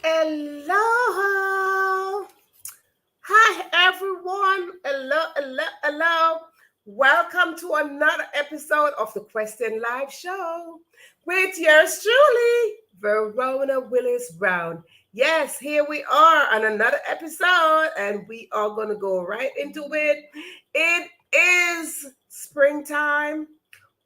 Hello. Hi, everyone. Hello. Welcome to another episode of the Question Live Show with yours truly, Verona Willis-Brown. Yes, here we are on another episode, and we are going to go right into it. It is springtime,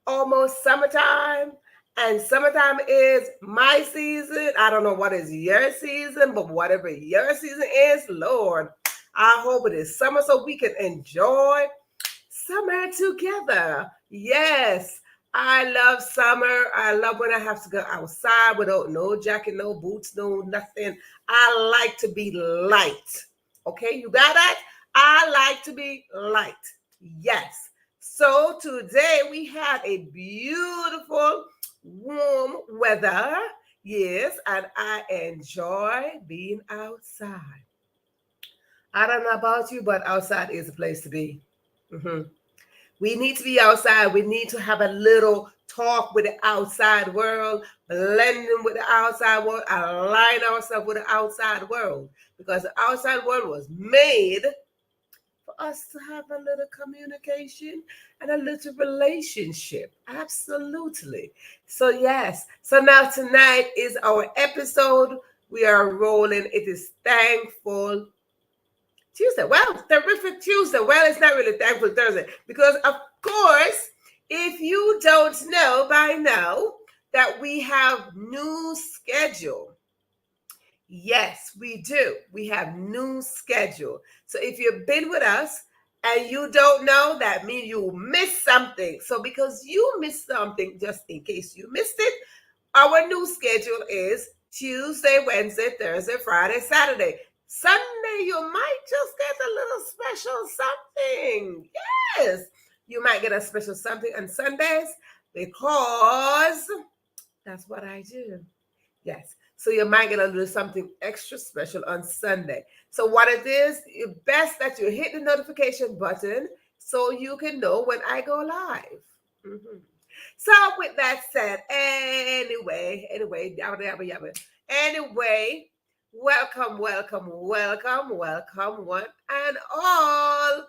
almost summertime. And summertime is my season. I don't know what is your season, but whatever your season is, Lord, I hope it is summer so we can enjoy summer together. Yes, I love summer. I love when I have to go outside without no jacket, no boots, no nothing. I like to be light. Okay, you got that? I like to be light. Yes. So today we have a beautiful, warm weather. Yes, and I enjoy being outside. I don't know about you, but outside is a place to be. Mhm. We need to be outside. We need to have a little talk with the outside world, blending with the outside world, align ourselves with the outside world. Because the outside world was made for us to have a little communication and a little relationship. Absolutely. So, yes. So, now tonight is our episode. We are rolling. It is thankful Tuesday. Well, terrific Tuesday. Well, it's not really thankful Thursday because, of course, if you don't know by now that we have new schedule. Yes, we do. We have new schedule. So if you've been with us and you don't know, that means you missed something. So because you missed something, just in case you missed it, our new schedule is Tuesday, Wednesday, Thursday, Friday, Saturday. Sunday, you might just get a little special something. Yes, you might get a special something on Sundays because that's what I do. Yes. So you might get a little something extra special on Sunday. So what it is, it's best that you hit the notification button so you can know when I go live. Mhm. So with that said, yabba yabba yabba. Anyway, welcome, one and all.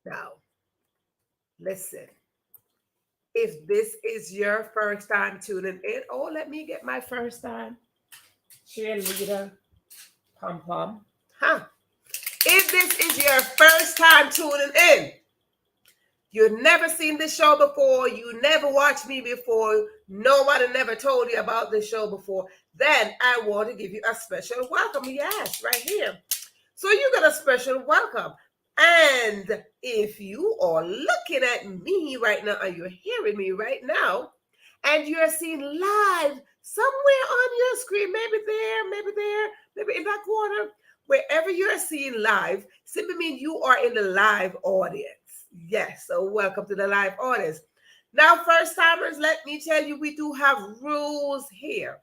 Now, listen. If this is your first time tuning in, oh, let me get my first time cheerleader pom pom. Huh? If this is your first time tuning in, you've never seen this show before, you never watched me before, nobody never told you about this show before, then I want to give you a special welcome. Yes, right here. So you got a special welcome. And if you are looking at me right now, and you're hearing me right now, and you're seeing live somewhere on your screen, maybe in that corner, wherever you're seeing live, simply means you are in the live audience. Yes, so welcome to the live audience. Now, first timers, let me tell you, we do have rules here.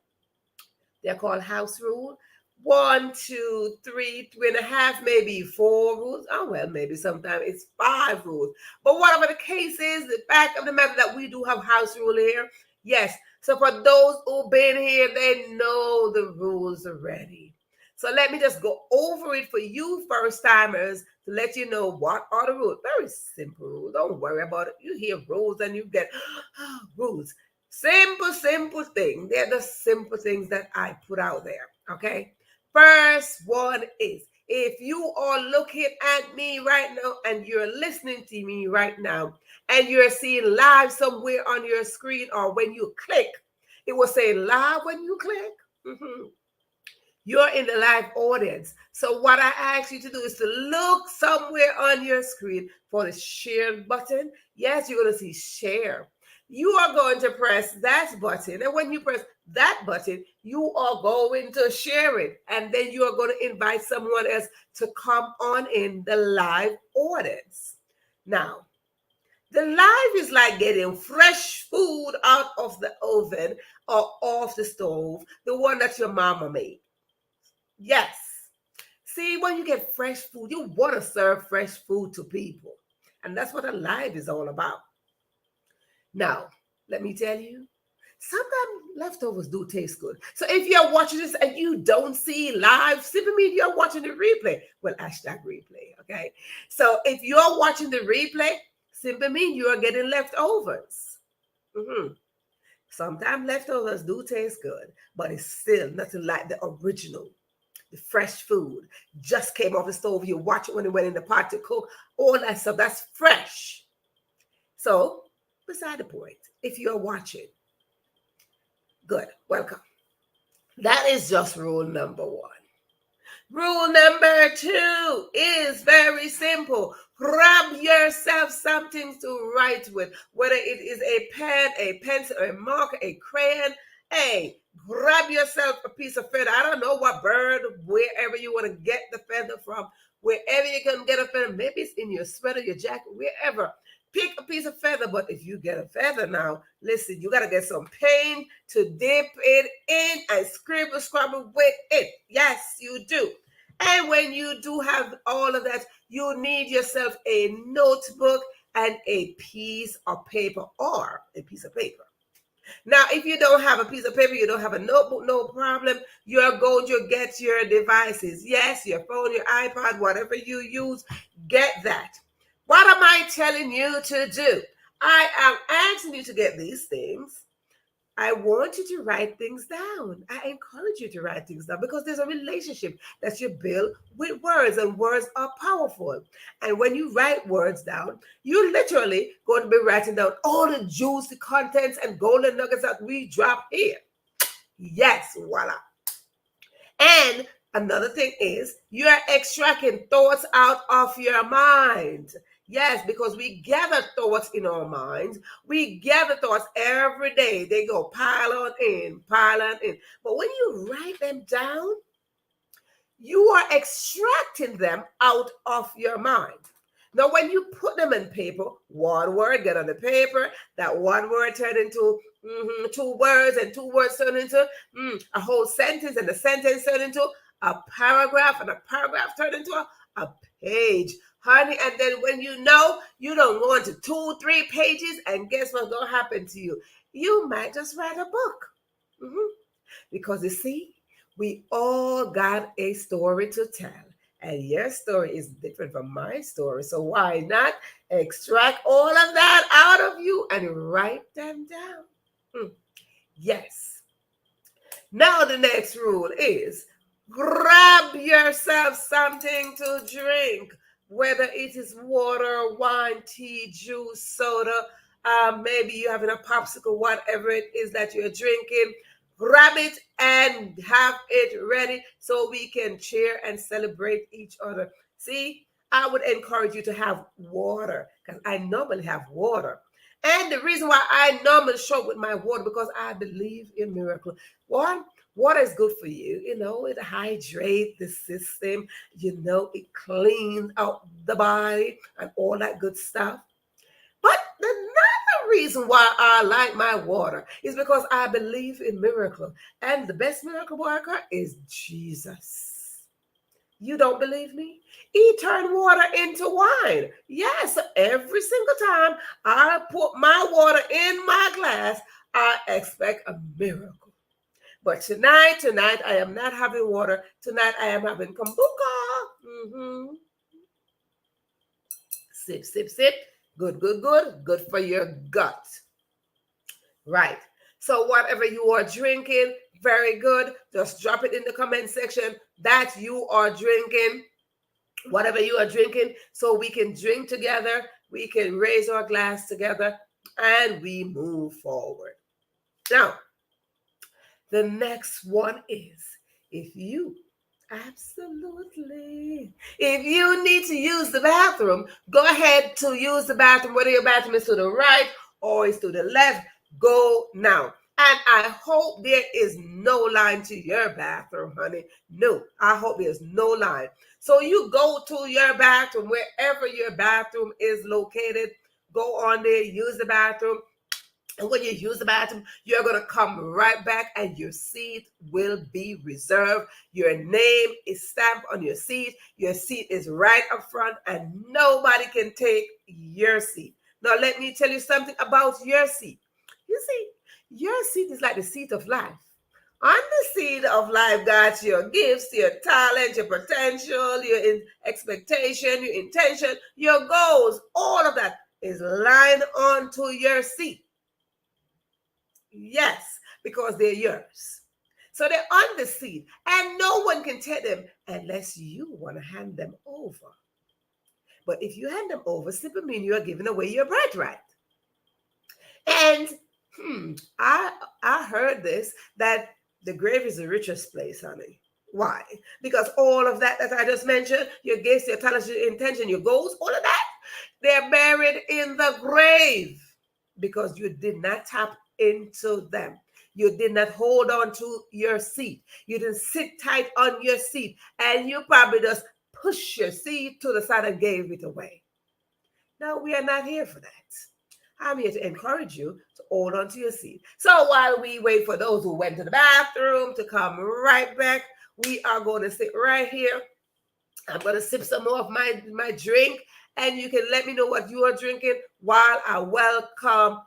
They're called house rule. One, two, three and a half, maybe four rules. Oh, well, maybe sometimes it's five rules. But whatever the case is, the fact of the matter that we do have house rule here. Yes. So for those who've been here, they know the rules already. So let me just go over it for you first timers to let you know what are the rules. Very simple rules. Don't worry about it. You hear rules and you get rules. Simple thing. They're the simple things that I put out there. Okay. First one is if you are looking at me right now and you're listening to me right now and you're seeing live somewhere on your screen or when you click, it will say live when you click. Mhm. You're in the live audience. So what I ask you to do is to look somewhere on your screen for the share button. Yes, you're going to see share. You are going to press that button. And when you press that button, you are going to share it. And then you are going to invite someone else to come on in the live audience. Now, the live is like getting fresh food out of the oven or off the stove, the one that your mama made. Yes. See, when you get fresh food, you want to serve fresh food to people. And that's what a live is all about. Now, let me tell you, sometimes leftovers do taste good. So if you're watching this and you don't see live, simply mean you're watching the replay. Well, hashtag replay, okay? So if you're watching the replay, simply mean you are getting leftovers. Sometimes leftovers do taste good, but it's still nothing like the original. The fresh food just came off the stove. You watch it when it went in the pot to cook. All that stuff, that's fresh. So, beside the point, if you're watching, good, welcome. That is just rule number 1. Rule number 2 is very simple. Grab yourself something to write with, whether it is a pen, a pencil, a marker, a crayon. Hey, grab yourself a piece of feather. I don't know what bird, wherever you want to get the feather from, wherever you can get a feather. Maybe it's in your sweater, your jacket, wherever. Pick a piece of feather, but if you get a feather now, listen, you got to get some paint to dip it in and scrabble with it. Yes, you do. And when you do have all of that, you need yourself a notebook and a piece of paper or a piece of paper. Now, if you don't have a piece of paper, you don't have a notebook, no problem. You're going to get your devices. Yes, your phone, your iPad, whatever you use, get that. What am I telling you to do? I am asking you to get these things. I want you to write things down. I encourage you to write things down because there's a relationship that you build with words, and words are powerful. And when you write words down, you're literally going to be writing down all the juicy contents and golden nuggets that we drop here. Yes, voila. And another thing is you're extracting thoughts out of your mind. Yes, because we gather thoughts in our minds. We gather thoughts every day. They go pile on in, pile on in. But when you write them down, you are extracting them out of your mind. Now, when you put them in paper, one word get on the paper, that one word turn into 2 words, and 2 words turn into a whole sentence, and the sentence turn into a paragraph, and a paragraph turn into a page. Honey, and then when you know, you don't go into 2, 3 pages, and guess what's going to happen to you? You might just write a book. Because you see, we all got a story to tell. And your story is different from my story. So why not extract all of that out of you and write them down? Yes. Now the next rule is grab yourself something to drink. Whether it is water, wine, tea, juice, soda, maybe you're having a popsicle, whatever it is that you're drinking, grab it and have it ready so we can cheer and celebrate each other. See, I would encourage you to have water because I normally have water. And the reason why I normally show up with my water because I believe in miracles. One, water is good for you. You know, it hydrates the system. You know, it cleans out the body and all that good stuff. But another reason why I like my water is because I believe in miracles. And the best miracle worker is Jesus. You don't believe me? He turned water into wine. Yes, every single time I put my water in my glass, I expect a miracle. But tonight, I am not having water. Tonight, I am having kombucha. Sip, sip, sip. Good, good, good. Good for your gut. Right. So whatever you are drinking, very good. Just drop it in the comment section that you are drinking. Whatever you are drinking, so we can drink together. We can raise our glass together and we move forward. Now, the next one is if you need to use the bathroom, go ahead to use the bathroom, whether your bathroom is to the right or is to the left, go now. And I hope there is no line to your bathroom, honey. No, I hope there's no line. So you go to your bathroom, wherever your bathroom is located, go on there, use the bathroom. And when you use the bathroom, you're going to come right back and your seat will be reserved. Your name is stamped on your seat. Your seat is right up front and nobody can take your seat. Now, let me tell you something about your seat. You see, Your seat is like the seat of life. On the seat of life, got your gifts, your talent, your potential, your expectation, your intention, your goals. All of that is lined onto your seat. Yes, because they're yours. So they're on the seat, and no one can take them unless you want to hand them over. But if you hand them over, simply mean you are giving away your birthright. And I heard this that the grave is the richest place, honey. Why? Because all of that I just mentioned, your gifts, your talents, your intention, your goals, all of that, they're buried in the grave because you did not tap into them. You did not hold on to your seat. You didn't sit tight on your seat, and you probably just push your seat to the side and gave it away. No, we are not here for that. I'm here to encourage you to hold on to your seat. So while we wait for those who went to the bathroom to come right back, we are going to sit right here. I'm going to sip some more of my drink, and you can let me know what you are drinking while I welcome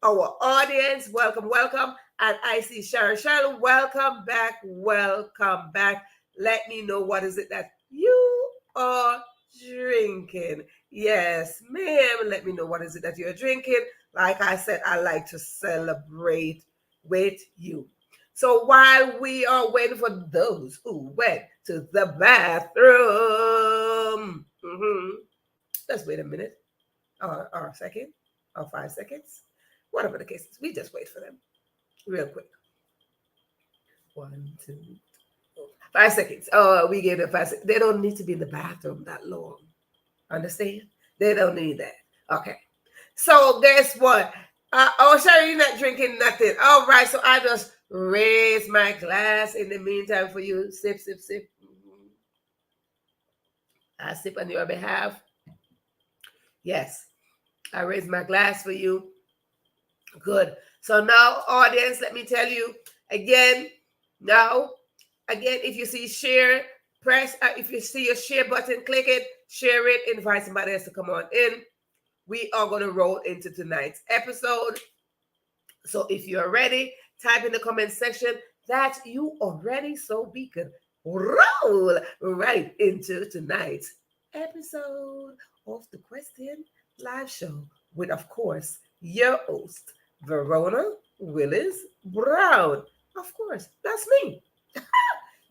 our audience. Welcome, welcome. And I see Sharon. Sharon, welcome back. Welcome back. Let me know what is it that you are drinking. Yes, ma'am. Let me know what is it that you're drinking. Like I said, I like to celebrate with you. So while we are waiting for those who went to the bathroom, let's wait a minute, or a second, or 5 seconds, whatever the case is. We just wait for them real quick. 1, 2, 5 seconds. Oh, we gave them 5 seconds. They don't need to be in the bathroom that long. Understand? They don't need that. Okay. So guess what? Sherry, you're not drinking nothing. All right. So I just raise my glass in the meantime for you. Sip, sip, sip. I sip on your behalf. Yes. I raise my glass for you. Good. So now, audience, let me tell you again. Now, again, if you see share, press. If you see your share button, click it, share it, invite somebody else to come on in. We are going to roll into tonight's episode. So if you're ready, type in the comment section that you are ready so we can roll right into tonight's episode of the Question Live Show with, of course, your host, Verona Willis-Brown. Of course, that's me.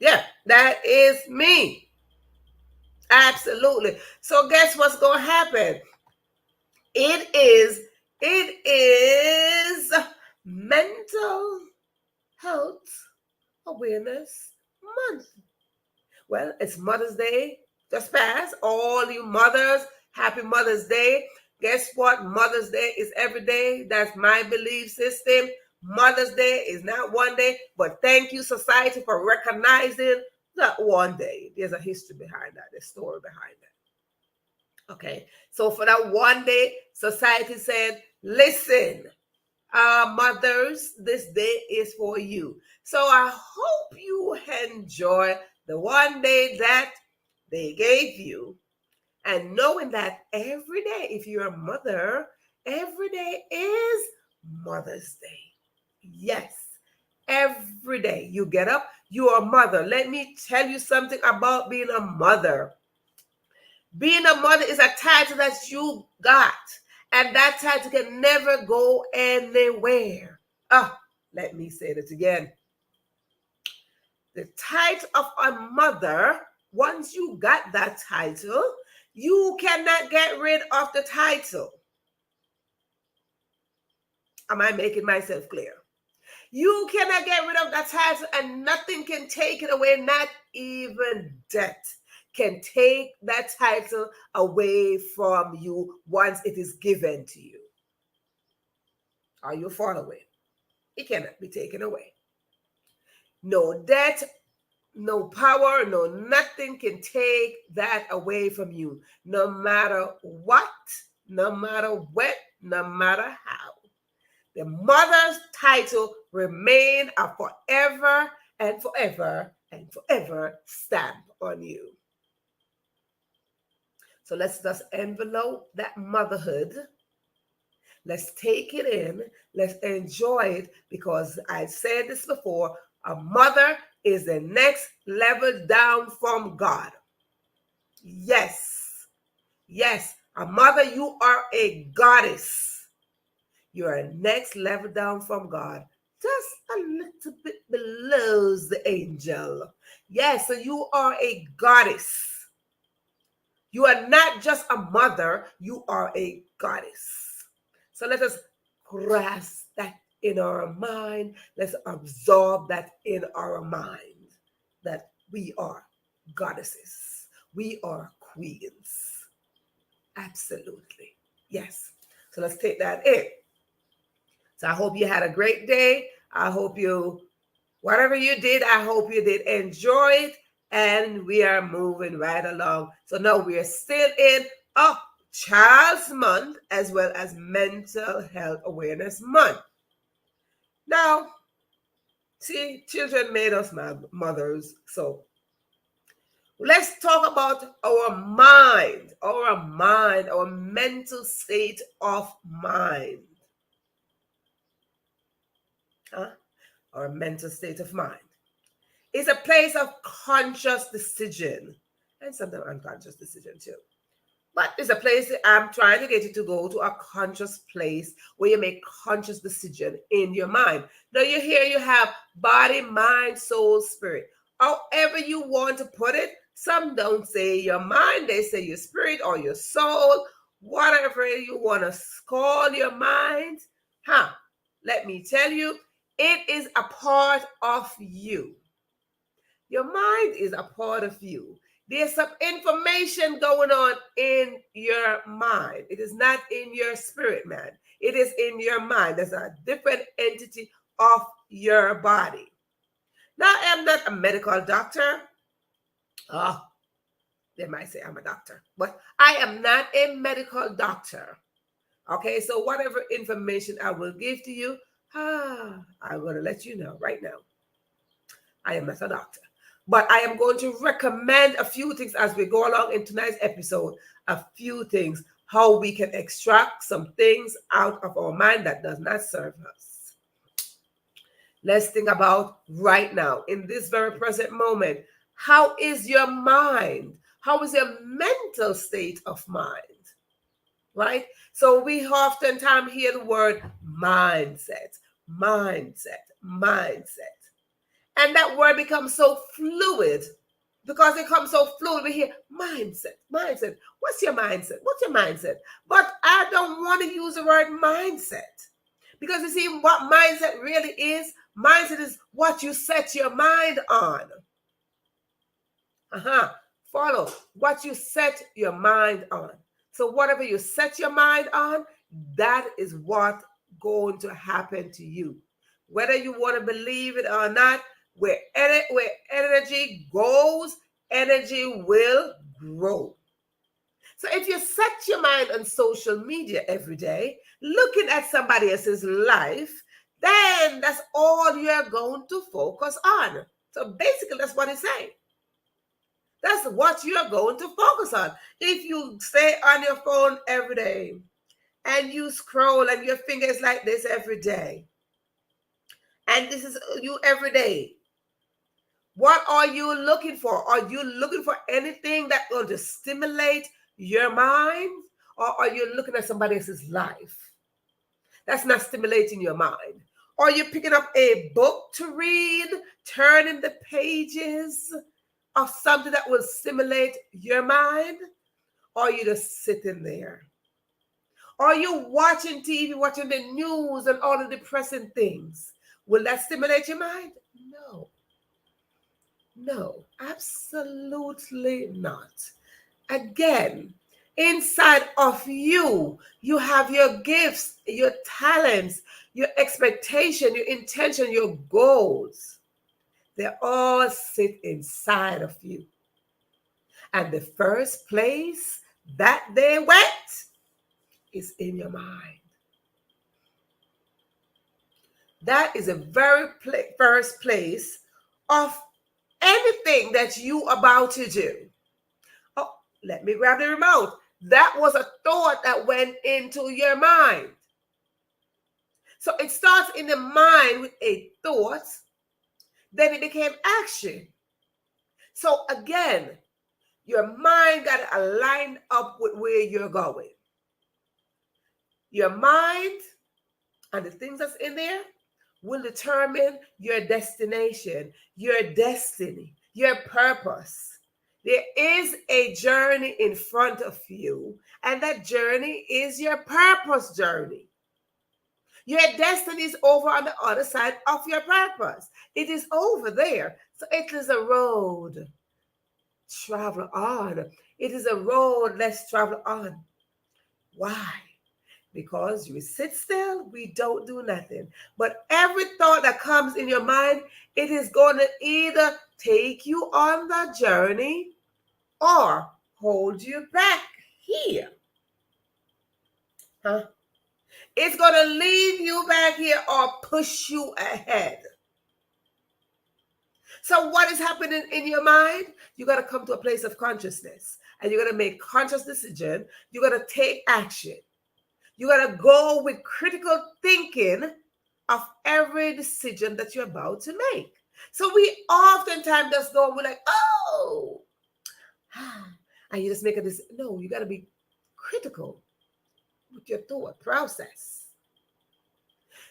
Yeah, that is me. Absolutely. So guess what's going to happen? It is Mental Health Awareness Month. Well, it's Mother's Day just passed. All you mothers, happy Mother's Day. Guess what? Mother's Day is every day. That's my belief system. Mother's Day is not one day, but thank you, society, for recognizing that one day. There's a history behind that. There's a story behind that. Okay, so for that one day, society said, listen, mothers, this day is for you. So I hope you enjoy the one day that they gave you, and knowing that every day, if you're a mother, every day is Mother's Day. Yes, every day you get up, you are a mother. Let me tell you something about being a mother. Being a mother is a title that you got, and that title can never go anywhere. Let me say this again. The title of a mother, once you got that title, you cannot get rid of the title. Am I making myself clear? You cannot get rid of that title, and nothing can take it away, not even death can take that title away from you once it is given to you. Are you following? It cannot be taken away. No death, no power, no nothing can take that away from you, no matter what, no matter what, no matter how. The mother's title remain a forever and forever and forever stamp on you. So let's just envelope that motherhood Let's take it in. Let's enjoy it, because I said this before, a mother is the next level down from God. Yes. Yes. A mother, you are a goddess. You are next level down from God. Just a little bit below the angel. Yes, so you are a goddess. You are not just a mother, you are a goddess. So let us grasp that in our mind. Let's absorb that in our mind, that we are goddesses. We are queens. Absolutely. Yes. So let's take that in. So I hope you had a great day. I hope whatever you did, I hope you did enjoy it. And we are moving right along. So now we are still in Child's Month, as well as Mental Health Awareness Month. Now, see, children made us mothers. So let's talk about our mental state of mind. Our mental state of mind is a place of conscious decision, and sometimes unconscious decision too. But it's a place that I'm trying to get you to go to, a conscious place where you make conscious decision in your mind. Now you have body, mind, soul, spirit. However you want to put it. Some don't say your mind, they say your spirit or your soul, whatever you want to call your mind. Let me tell you, it is a part of you. Your mind is a part of you. There's some information going on in your mind. It is not in your spirit, man. It is in your mind. There's a different entity of your body. Now, I am not a medical doctor. They might say I'm a doctor, but I am not a medical doctor. Okay, so whatever information I will give to you, I'm going to let you know right now. I am not a doctor. But I am going to recommend a few things as we go along in tonight's episode, a few things, how we can extract some things out of our mind that does not serve us. Let's think about right now, in this very present moment, how is your mind? How is your mental state of mind? Right? So we oftentimes hear the word mindset. And that word becomes so fluid, because it comes so fluid. We hear mindset. What's your mindset? But I don't want to use the word mindset, because you see what mindset really is. Mindset is what you set your mind on. Follow what you set your mind on. So whatever you set your mind on, that is what's going to happen to you. Whether you want to believe it or not, where energy goes, energy will grow. So if you set your mind on social media every day, looking at somebody else's life, then that's all you're going to focus on. So basically, that's what it's saying. That's what you're going to focus on. If you stay on your phone every day and you scroll and your finger is like this every day, and this is you every day, what are you looking for? Are you looking for anything that's going to stimulate your mind? Or are you looking at somebody else's life? That's not stimulating your mind. Are you picking up a book to read, turning the pages of something that will stimulate your mind? Or are you just sitting there? Are you watching TV, watching the news and all the depressing things? Will that stimulate your mind? No, absolutely not. Again, inside of you, you have your gifts, your talents, your expectation, your intention, your goals. They all sit inside of you. And the first place that they went is in your mind. That is the very first place of anything that you about to do. Oh, let me grab the remote. That was a thought that went into your mind. So it starts in the mind with a thought, then it became action. So again, your mind got to align up with where you're going. Your mind and the things that's in there will determine your destination, your destiny, your purpose. There is a journey in front of you, and that journey is your purpose journey. Your destiny is over on the other side of your purpose. It is over there. So it is a road. Travel on. It is a road. Let's travel on. Why? Because you sit still, we don't do nothing. But every thought that comes in your mind, it is going to either take you on the journey or hold you back here. Huh? It's going to leave you back here or push you ahead. So what is happening in your mind? You got to come to a place of consciousness, and you're going to make conscious decision. You got to take action. You got to go with critical thinking of every decision that you're about to make. So we oftentimes just go and we're like, oh, and you just make a decision. No, you got to be critical with your thought process.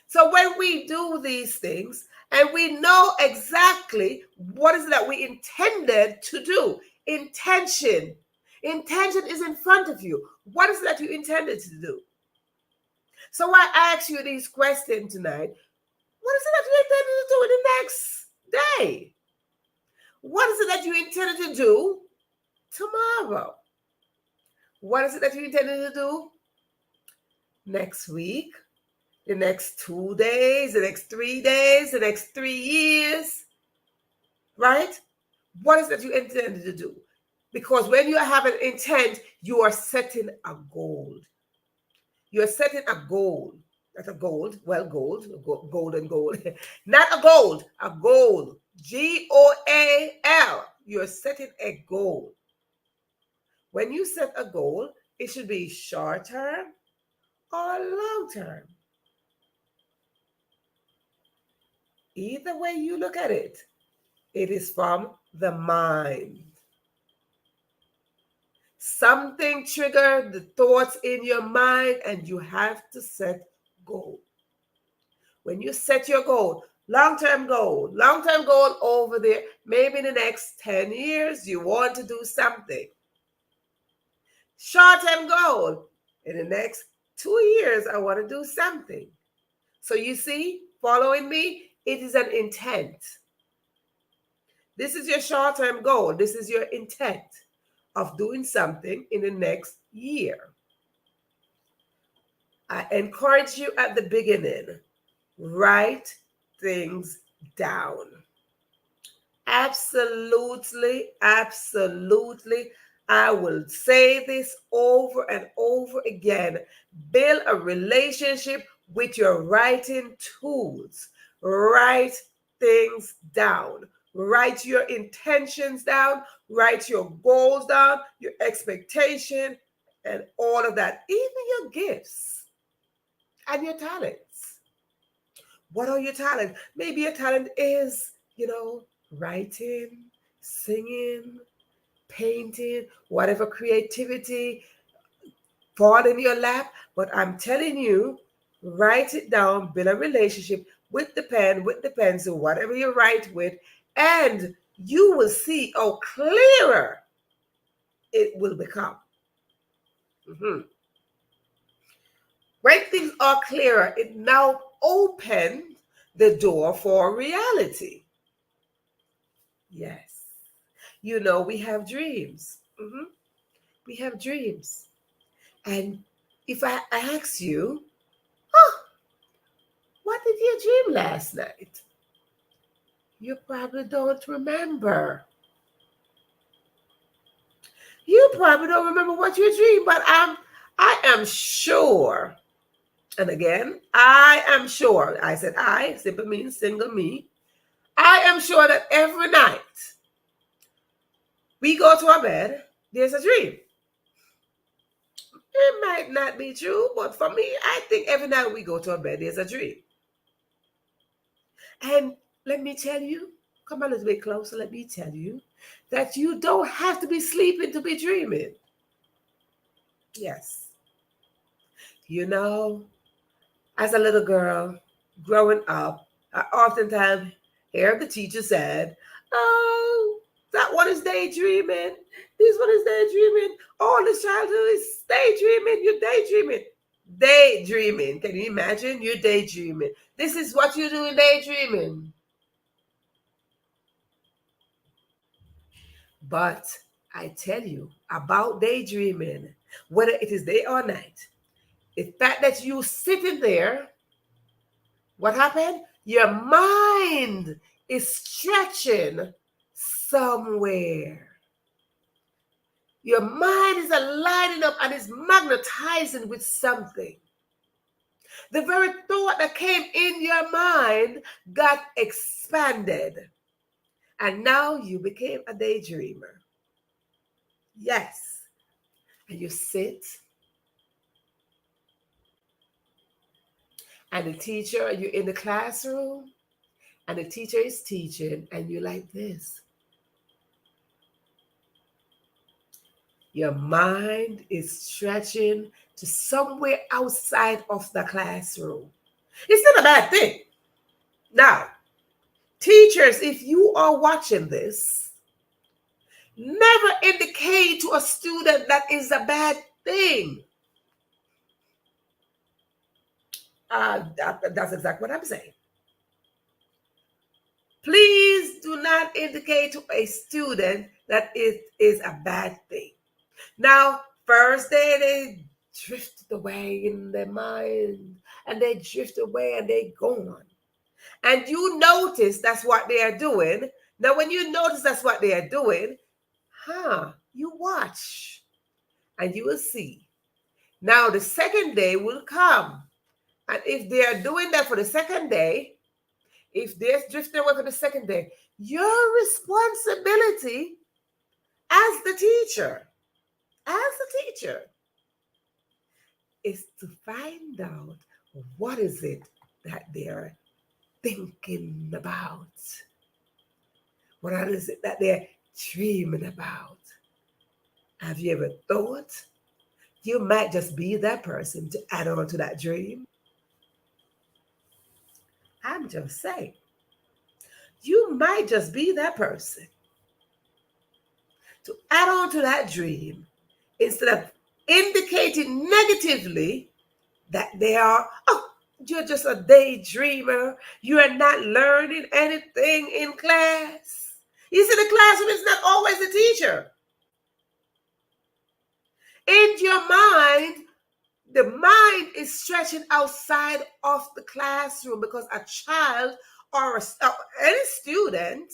So when we do these things and we know exactly what is it that we intended to do, intention is in front of you. What is it that you intended to do? So I ask you these questions tonight. What is it that you intended to do in the next day? What is it that you intended to do tomorrow? What is it that you intended to do next week, the next 2 days, the next 3 days, the next 3 years, right? What is it that you intended to do? Because when you have an intent, you are setting a goal. You're setting a goal. Not a gold, well, gold and gold. Not a gold, a goal. Goal. You're setting a goal. When you set a goal, it should be short term or long term. Either way you look at it, it is from the mind. Something triggered the thoughts in your mind, and you have to set goal. When you set your goal, long-term goal over there, maybe in the next 10 years, you want to do something. Short-term goal, in the next 2 years, I want to do something. So you see, following me, it is an intent. This is your short-term goal. This is your intent of doing something in the next year. I encourage you at the beginning, write things down. Absolutely, absolutely. I will say this over and over again. Build a relationship with your writing tools. Write things down. Write your intentions down. Write your goals down, your expectation, and all of that. Even your gifts and your talents. What are your talents? Maybe your talent is, writing, singing, painting, whatever creativity fall in your lap. But I'm telling you, write it down, build a relationship with the pen, with the pencil, whatever you write with, and you will see how clearer it will become. When things are clearer, it now opens the door for reality. Yes. We have dreams. We have dreams. And if I ask you, what did you dream last night? You probably don't remember. You probably don't remember what you dreamed, but I am sure. And again, I am sure. I said I, simply means single me. I am sure that every night we go to our bed, there's a dream. It might not be true, but for me, I think every night we go to bed, there's a dream. And let me tell you, come a little bit closer, let me tell you that you don't have to be sleeping to be dreaming. Yes. You know, as a little girl growing up, I oftentimes hear the teacher said, "Oh, that one is daydreaming. This one is daydreaming. All this childhood is daydreaming. You're daydreaming." Daydreaming. Can you imagine? You're daydreaming. This is what you do in daydreaming. But I tell you about daydreaming, whether it is day or night, the fact that you sitting there, what happened? Your mind is stretching somewhere. Your mind is aligning up and is magnetizing with something. The very thought that came in your mind got expanded. And now you became a daydreamer. Yes. And you sit, and the teacher, you're in the classroom, and the teacher is teaching, and you're like this. Your mind is stretching to somewhere outside of the classroom. It's not a bad thing. Now, teachers, if you are watching this, never indicate to a student that is a bad thing. That's exactly what I'm saying. Please do not indicate to a student that it is a bad thing. Now, first day they drifted away in their mind, and they drift away and they gone. And you notice that's what they are doing. Now, when you notice that's what they are doing, you watch and you will see. Now, the second day will come. And if they are doing that for the second day, if they're drifting away for the second day, your responsibility as the teacher is to find out what is it that they're thinking about. What is it that they're dreaming about? Have you ever thought you might just be that person to add on to that dream? I'm just saying, you might just be that person to add on to that dream instead of indicating negatively that they are, you're just a daydreamer. You are not learning anything in class. You see, the classroom is not always the teacher. In your mind, the mind is stretching outside of the classroom because a child or any student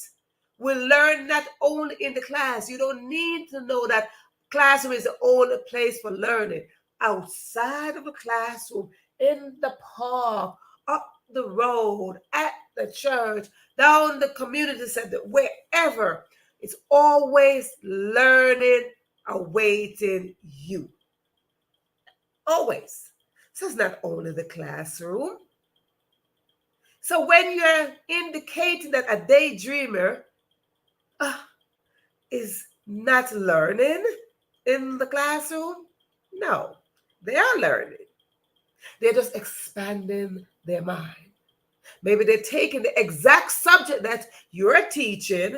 will learn not only in the class. You don't need to know that classroom is the only place for learning. Outside of the classroom, in the park, up the road, at the church, down the community center, wherever, it's always learning awaiting you. Always. So it's not only the classroom. So when you're indicating that a daydreamer is not learning in the classroom, no, they are learning. They're just expanding their mind. Maybe they're taking the exact subject that you're teaching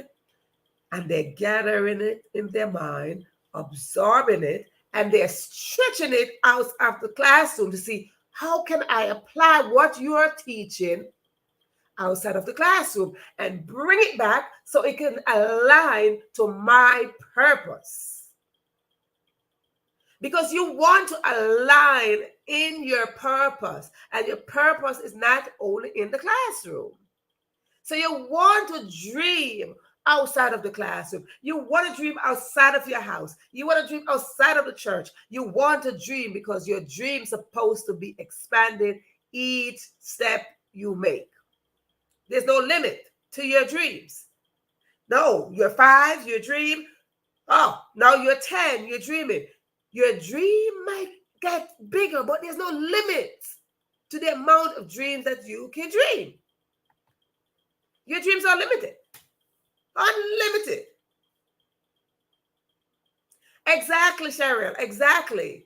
and they're gathering it in their mind, absorbing it, and they're stretching it out of the classroom to see how can I apply what you're teaching outside of the classroom and bring it back so it can align to my purpose. Because you want to align in your purpose, and your purpose is not only in the classroom. So you want to dream outside of the classroom. You want to dream outside of your house. You want to dream outside of the church. You want to dream because your dream is supposed to be expanded each step you make. There's no limit to your dreams. No, you're 5, you dream. Oh, now you're 10, you're dreaming. Your dream might get bigger, but there's no limit to the amount of dreams that you can dream. Your dreams are limited. Unlimited. Exactly, Cheryl. Exactly.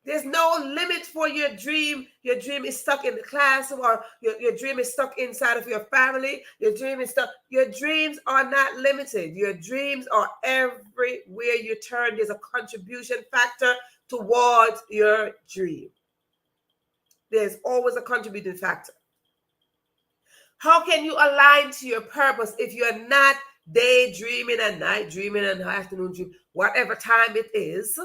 There's no limit for your dream. Your dream is stuck in the classroom, or your dream is stuck inside of your family. Your dream is stuck. Your dreams are not limited. Your dreams are everywhere you turn. There's a contribution factor towards your dream. There's always a contributing factor. How can you align to your purpose if you're not daydreaming and night dreaming and afternoon dreaming, whatever time it is?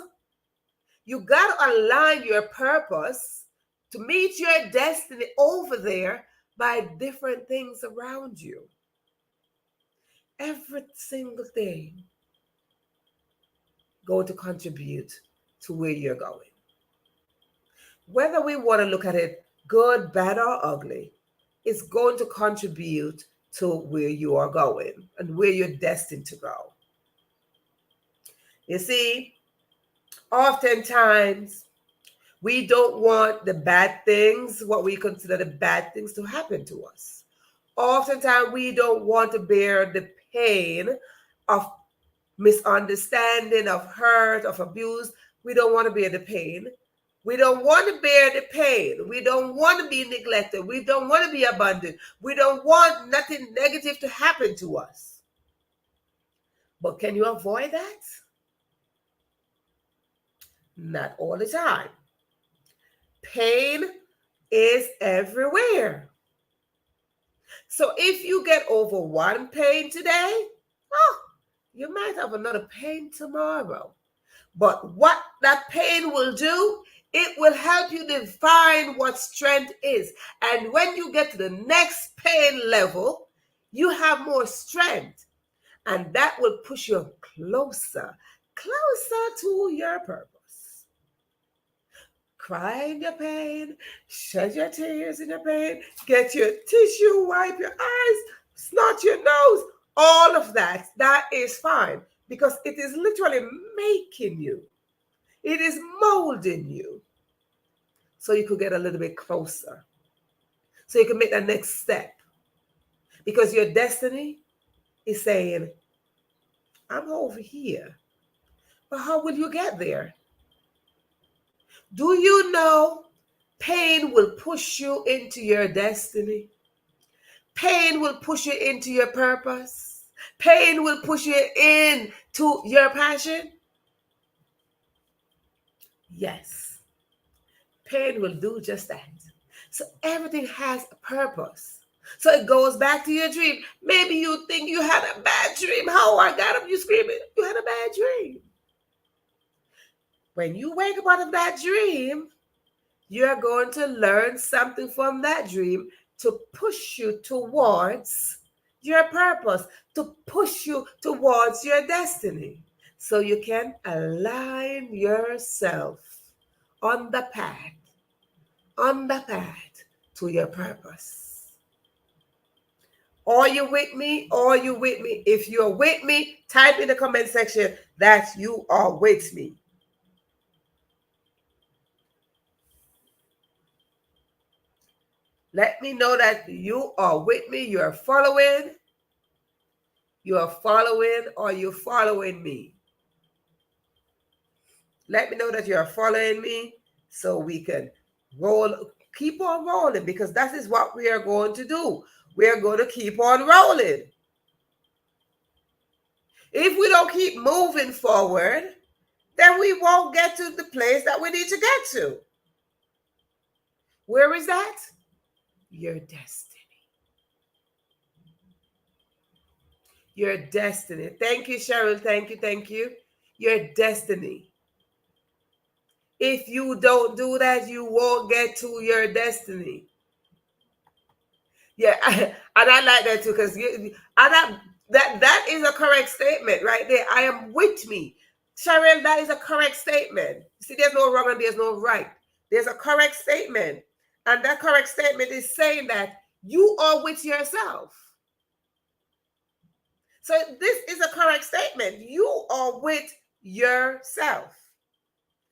You got to align your purpose to meet your destiny over there by different things around you. Every single thing going to contribute to where you're going. Whether we want to look at it good, bad, or ugly, it's going to contribute to where you are going and where you're destined to go. You see, oftentimes, we don't want the bad things, what we consider the bad things, to happen to us. Oftentimes, we don't want to bear the pain of misunderstanding, of hurt, of abuse. We don't want to bear the pain. We don't want to bear the pain. We don't want to be neglected. We don't want to be abandoned. We don't want nothing negative to happen to us. But can you avoid that? Not all the time. Pain is everywhere. So if you get over one pain today, you might have another pain tomorrow. But what that pain will do, it will help you define what strength is. And when you get to the next pain level, you have more strength. And that will push you closer to your purpose. Cry in your pain, shed your tears in your pain, get your tissue, wipe your eyes, snot your nose, all of that. That is fine because it is literally making you. It is molding you so you could get a little bit closer, so you can make the next step. Because your destiny is saying, I'm over here, but how will you get there? Do you know pain will push you into your destiny? Pain will push you into your purpose. Pain will push you into your passion. Yes, pain will do just that. So everything has a purpose. So it goes back to your dream. Maybe you think you had a bad dream. How I got up, you screaming, you had a bad dream. When you wake up out of that dream, you're going to learn something from that dream to push you towards your purpose, to push you towards your destiny, so you can align yourself on the path to your purpose. Are you with me? Are you with me? If you're with me, type in the comment section that you are with me. Let me know that you are with me, you're following. You are following, or you're following me. Let me know that you're following me so we can keep on rolling, because that is what we are going to do. We are going to keep on rolling. If we don't keep moving forward, then we won't get to the place that we need to get to. Where is that? Your destiny. Your destiny. Thank you, Cheryl. Thank you. Your destiny. If you don't do that, you won't get to your destiny. Yeah, and I like that too, because that is a correct statement right there. I am with me. Cheryl, that is a correct statement. See, there's no wrong and there's no right. There's a correct statement. And that correct statement is saying that you are with yourself. So this is a correct statement. You are with yourself.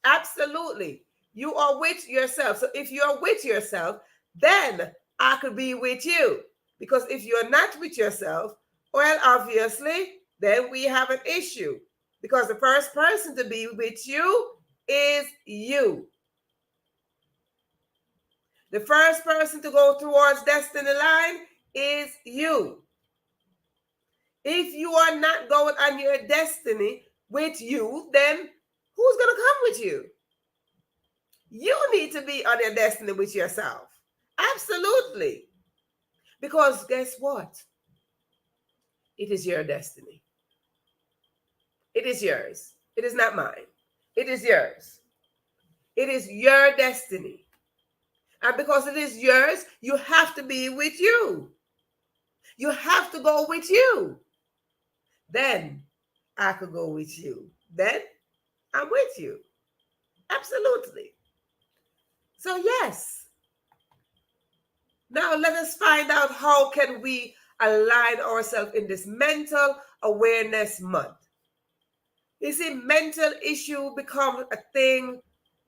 Absolutely. You are with yourself. So if you're with yourself, then I could be with you. Because if you're not with yourself, well, obviously, then we have an issue. Because the first person to be with you is you. The first person to go towards destiny line is you. If you are not going on your destiny with you, then who's going to come with you? You need to be on your destiny with yourself. Absolutely. Because guess what? It is your destiny. It is yours. It is not mine. It is yours. It is your destiny. And because it is yours, you have to be with you. You have to go with you. Then I could go with you. Then I'm with you. Absolutely. So yes. Now let us find out how can we align ourselves in this mental awareness month. You see, mental issue become a thing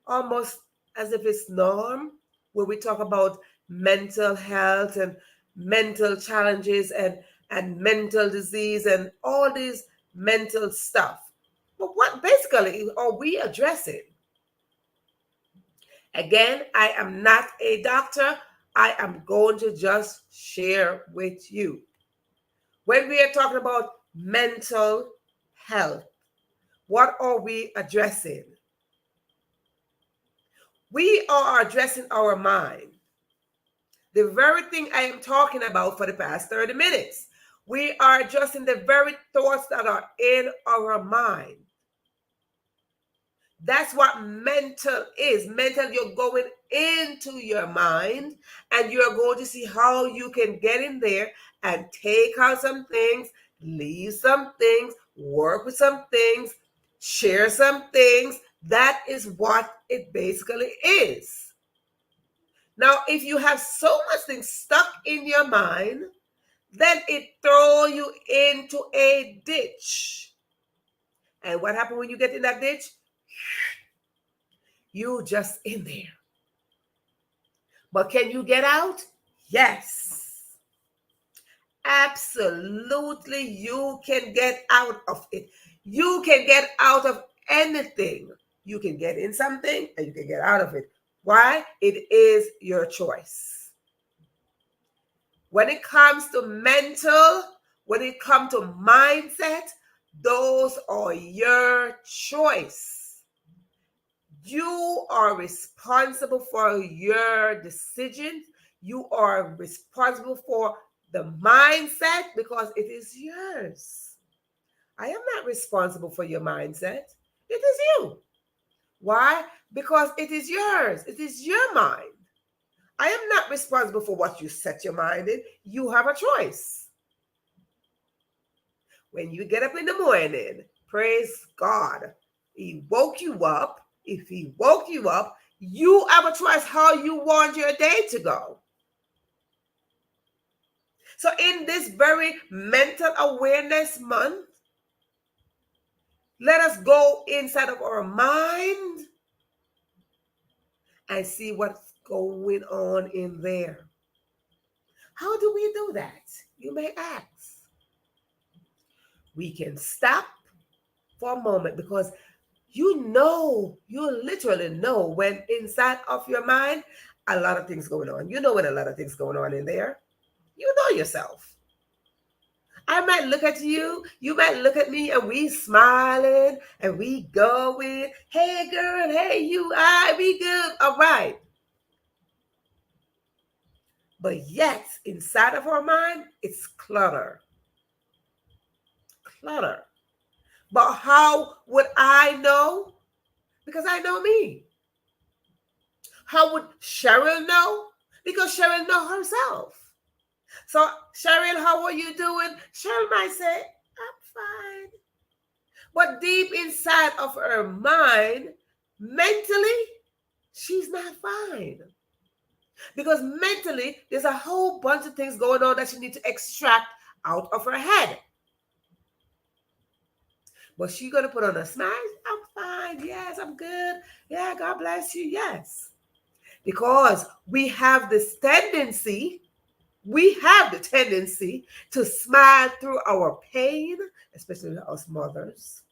almost as if it's norm, where we talk about mental health and mental challenges and mental disease and all these mental stuff. But what basically are we addressing? Again, I am not a doctor. I am going to just share with you. When we are talking about mental health, what are we addressing? We are addressing our mind. The very thing I am talking about for the past 30 minutes. We are addressing the very thoughts that are in our mind. That's what mental is. Mental, you're going into your mind and you're going to see how you can get in there and take out some things, leave some things, work with some things, share some things. That is what it basically is. Now, if you have so much things stuck in your mind, then it throws you into a ditch. And what happens when you get in that ditch? You just in there. But can you get out? Yes. Absolutely, you can get out of it. You can get out of anything. You can get in something and you can get out of it. Why? It is your choice. When it comes to mental, when it comes to mindset, those are your choice. You are responsible for your decisions. You are responsible for the mindset because it is yours. I am not responsible for your mindset. It is you. Why? Because it is yours. It is your mind. I am not responsible for what you set your mind in. You have a choice. When you get up in the morning, praise God. He woke you up. If he woke you up, you have a choice how you want your day to go. So in this very mental awareness month, let us go inside of our mind and see what's going on in there. How do we do that? You may ask. We can stop for a moment because you literally know when inside of your mind, a lot of things going on. You know when a lot of things going on in there. You know yourself. I might look at you, you might look at me, and we smiling and we going, hey girl, hey you, we good, all right. But yet, inside of our mind, it's clutter. Clutter. But how would I know? Because I know me. How would Cheryl know? Because Cheryl knows herself. So, Cheryl, how are you doing? Cheryl might say, I'm fine. But deep inside of her mind, mentally, she's not fine. Because mentally, there's a whole bunch of things going on that she needs to extract out of her head. But she's going to put on a smile. I'm fine. Yes, I'm good. Yeah, God bless you. Yes. Because we have this tendency, to smile through our pain, especially us mothers.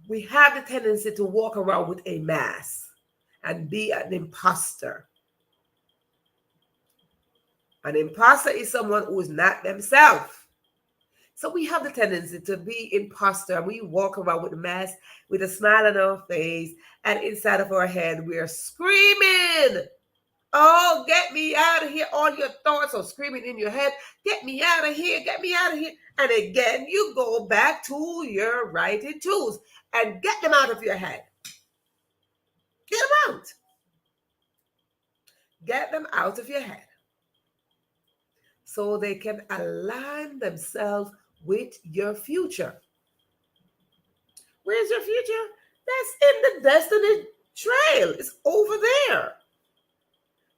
We have the tendency to walk around with a mask and be an imposter. An imposter is someone who is not themselves. So we have the tendency to be imposter, and we walk around with a mask, with a smile on our face, and inside of our head we are screaming, oh, get me out of here. All your thoughts are screaming in your head, get me out of here, get me out of here. And again, you go back to your writing tools and get them out of your head. Get them out. Get them out of your head so they can align themselves with your future. Where's your future? That's in the destiny trail. It's over there.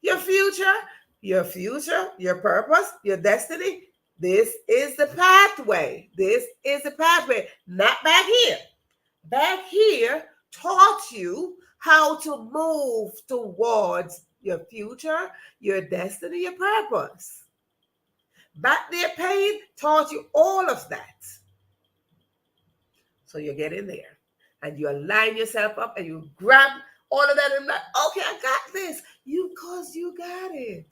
Your future, your purpose, your destiny. This is the pathway. This is the pathway. Not back here. Back here taught you how to move towards your future, your destiny, your purpose. Back there, pain taught you all of that. So you get in there and you align yourself up and you grab all of that and like, okay, I got this. Because you got it.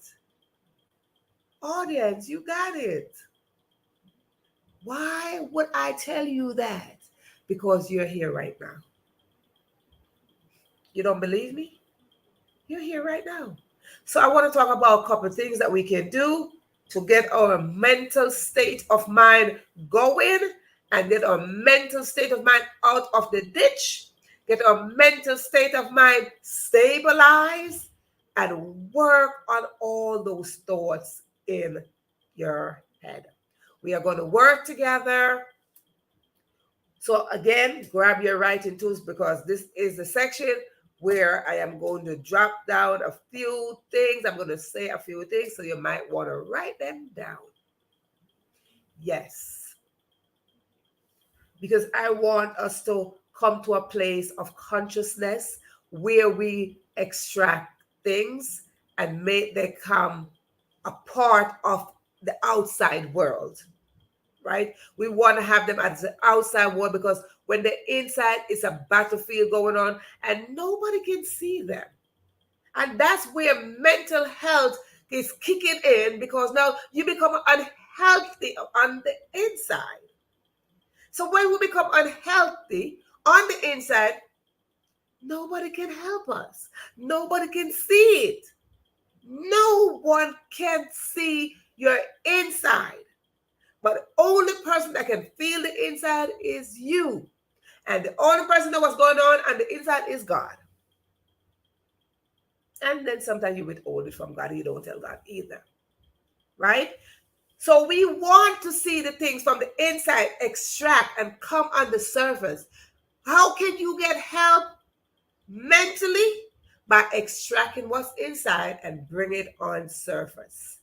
Audience, you got it. Why would I tell you that? Because you're here right now. You don't believe me? You're here right now. So I want to talk about a couple of things that we can do to get our mental state of mind going and get our mental state of mind out of the ditch, get our mental state of mind stabilized, and work on all those thoughts in your head. We are going to work together. So again, grab your writing tools because this is the section where I am going to drop down a few things. I'm going to say a few things, so you might want to write them down. Yes. Because I want us to come to a place of consciousness where we extract things and make them come a part of the outside world, right? We want to have them as the outside world because when the inside is a battlefield going on and nobody can see them. And that's where mental health is kicking in because now you become unhealthy on the inside. So when we become unhealthy on the inside, nobody can help us. Nobody can see it. No one can see your inside. But the only person that can feel the inside is you. And the only person that knows what's going on the inside is God. And then sometimes you withhold it from God. You don't tell God either. Right? So we want to see the things from the inside extract and come on the surface. How can you get help mentally? By extracting what's inside and bring it on surface.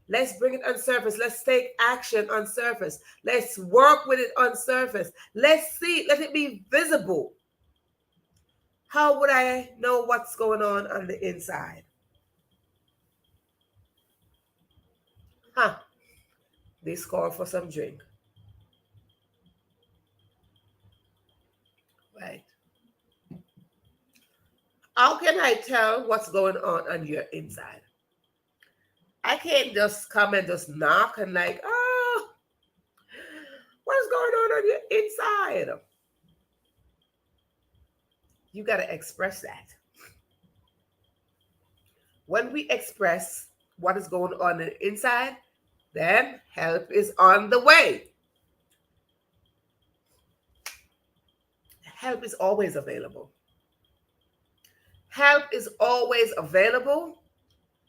Let's bring it on surface. Let's take action on surface. Let's work with it on surface. Let's see it. Let it be visible. How would I know what's going on the inside? This call for some drink. Right. How can I tell what's going on your inside? I can't just come and just knock and like, oh, what's going on your inside? You got to express that. When we express what is going on the inside, then help is on the way. Help is always available. Help is always available,